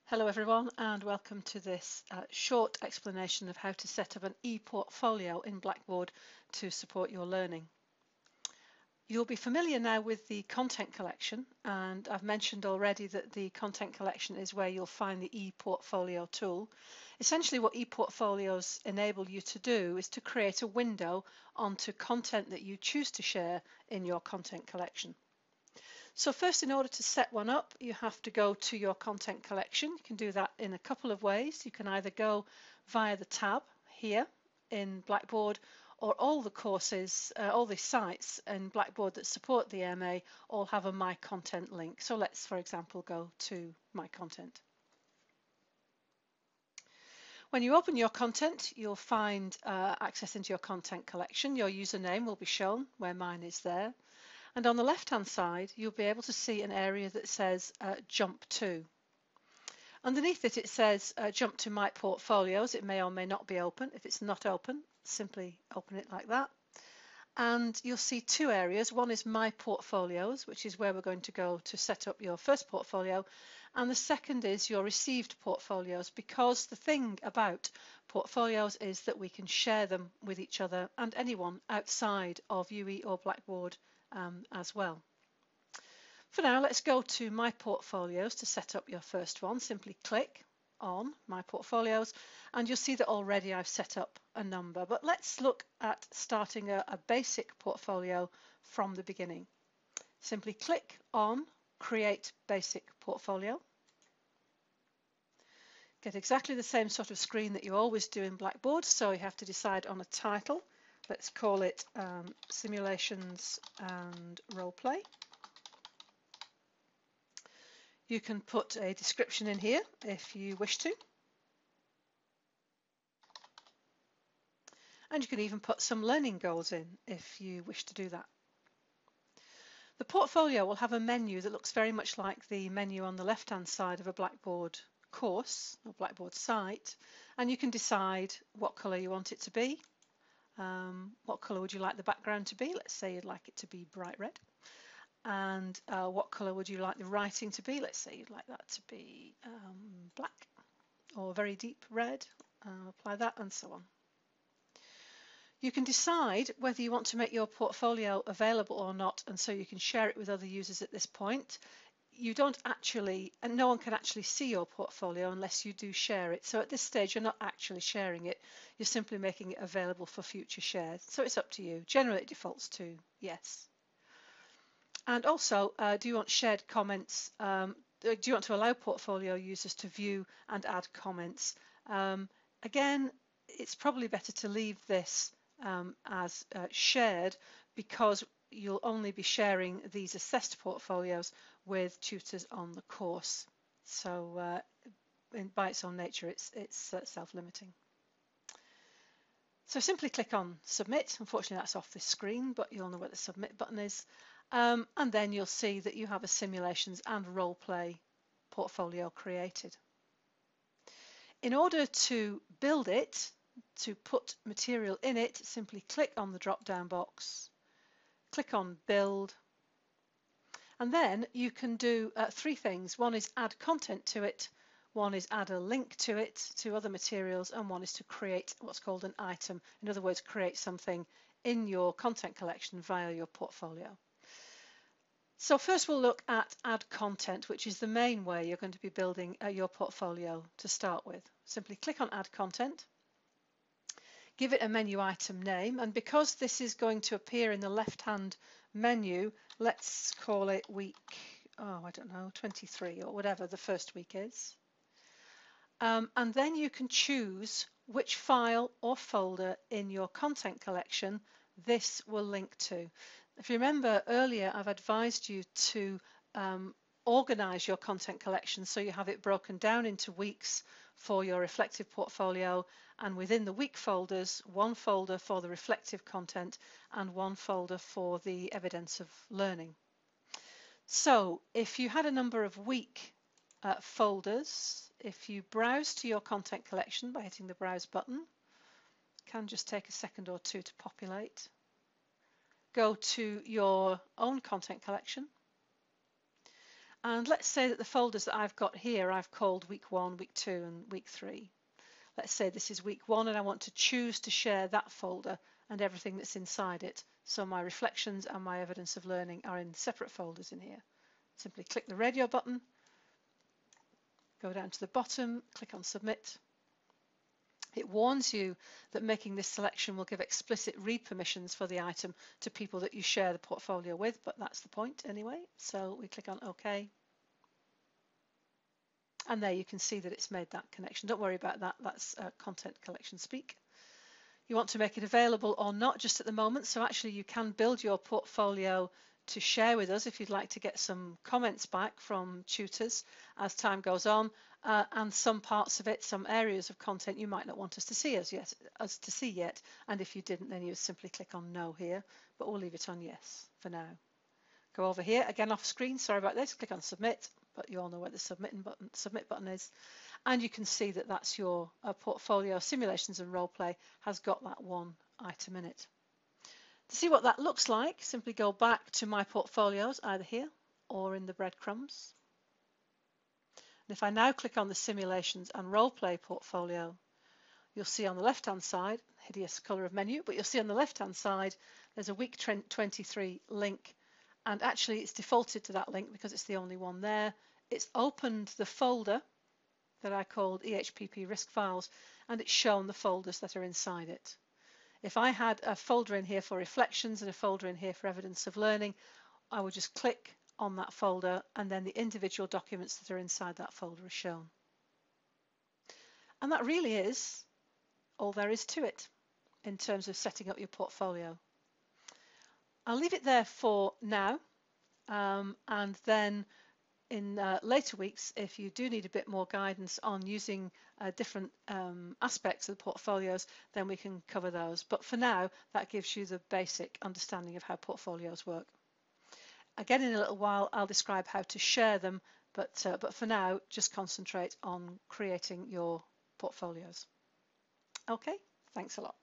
Hello everyone, and welcome to this short explanation of how to set up an ePortfolio in Blackboard to support your learning. You'll be familiar now with the content collection, and I've mentioned already that the content collection is where you'll find the ePortfolio tool. Essentially what ePortfolios enable you to do is to create a window onto content that you choose to share in your content collection. So first, in order to set one up, you have to go to your content collection. You can do that in a couple of ways. You can either go via the tab here in Blackboard, or all the courses, all the sites in Blackboard that support the MA all have a My Content link. So let's, for example, go to My Content. When you open your content, you'll find access into your content collection. Your username will be shown where mine is there. And on the left-hand side, you'll be able to see an area that says Jump To. Underneath it, it says Jump to My Portfolios. It may or may not be open. If it's not open, simply open it like that. And you'll see two areas. One is My Portfolios, which is where we're going to go to set up your first portfolio. And the second is your received portfolios, because the thing about portfolios is that we can share them with each other and anyone outside of UE or Blackboard as well. For now, let's go to My Portfolios to set up your first one. Simply click on My Portfolios and you'll see that already I've set up a number. But let's look at starting a basic portfolio from the beginning. Simply click on Create Basic Portfolio. Get exactly the same sort of screen that you always do in Blackboard, so you have to decide on a title. Let's call it Simulations and Roleplay. You can put a description in here if you wish to. And you can even put some learning goals in if you wish to do that. The portfolio will have a menu that looks very much like the menu on the left-hand side of a Blackboard course or Blackboard site, and you can decide what colour you want it to be. What colour would you like the background to be? Let's say you'd like it to be bright red. And what colour would you like the writing to be? Let's say you'd like that to be black or very deep red. Apply that and so on. You can decide whether you want to make your portfolio available or not, and so you can share it with other users at this point. You don't actually, and no one can actually see your portfolio unless you do share it. So at this stage, you're not actually sharing it. You're simply making it available for future shares. So it's up to you. Generally, it defaults to yes. And also, do you want shared comments? Do you want to allow portfolio users to view and add comments? Again, it's probably better to leave this as shared, because you'll only be sharing these assessed portfolios with tutors on the course. So by its own nature, it's self-limiting. So simply click on Submit. Unfortunately, that's off this screen, but you'll know where the Submit button is. And then you'll see that you have a Simulations and Roleplay portfolio created. In order to build it, to put material in it, simply click on the drop-down box, click on Build, and then you can do three things. One is add content to it, one is add a link to it, to other materials, and one is to create what's called an item. In other words, create something in your content collection via your portfolio. So first we'll look at add content, which is the main way you're going to be building your portfolio to start with. Simply click on add content, give it a menu item name, and because this is going to appear in the left-hand menu, let's call it week, I don't know, 23 or whatever the first week is. And then you can choose which file or folder in your content collection this will link to. If you remember earlier, I've advised you to organize your content collection so you have it broken down into weeks for your reflective portfolio, and within the week folders, one folder for the reflective content and one folder for the evidence of learning. So if you had a number of week folders, if you browse to your content collection by hitting the Browse button, it can just take a second or two to populate. Go to your own content collection And let's say that the folders that I've got here, I've called week 1, week 2 and week 3. Let's say this is week 1 and I want to choose to share that folder and everything that's inside it. So my reflections and my evidence of learning are in separate folders in here. Simply click the radio button, go down to the bottom, click on submit. It warns you that making this selection will give explicit read permissions for the item to people that you share the portfolio with, but that's the point anyway. So we click on OK. And there you can see that it's made that connection. Don't worry about that, that's content collection speak. You want to make it available or not just at the moment, so actually you can build your portfolio to share with us if you'd like to get some comments back from tutors as time goes on, and some parts of it, some areas of content you might not want us to see yet, and if you didn't, then you would simply click on no here, but we'll leave it on yes for now. Go over here, again off screen, sorry about this, click on submit, but you all know where the submit button is, and you can see that that's your portfolio simulations and role play has got that one item in it. To see what that looks like, simply go back to my portfolios either here or in the breadcrumbs. And if I now click on the simulations and role play portfolio, you'll see on the left hand side, hideous colour of menu, but you'll see on the left hand side there's a week 23 link, and actually it's defaulted to that link because it's the only one there. It's opened the folder that I called EHPP risk files, and it's shown the folders that are inside it. If I had a folder in here for reflections and a folder in here for evidence of learning, I would just click on that folder and then the individual documents that are inside that folder are shown. And that really is all there is to it in terms of setting up your portfolio. I'll leave it there for now, and then in later weeks, if you do need a bit more guidance on using different aspects of the portfolios, then we can cover those. But for now, that gives you the basic understanding of how portfolios work. Again, in a little while, I'll describe how to share them, but for now, just concentrate on creating your portfolios. Okay, thanks a lot.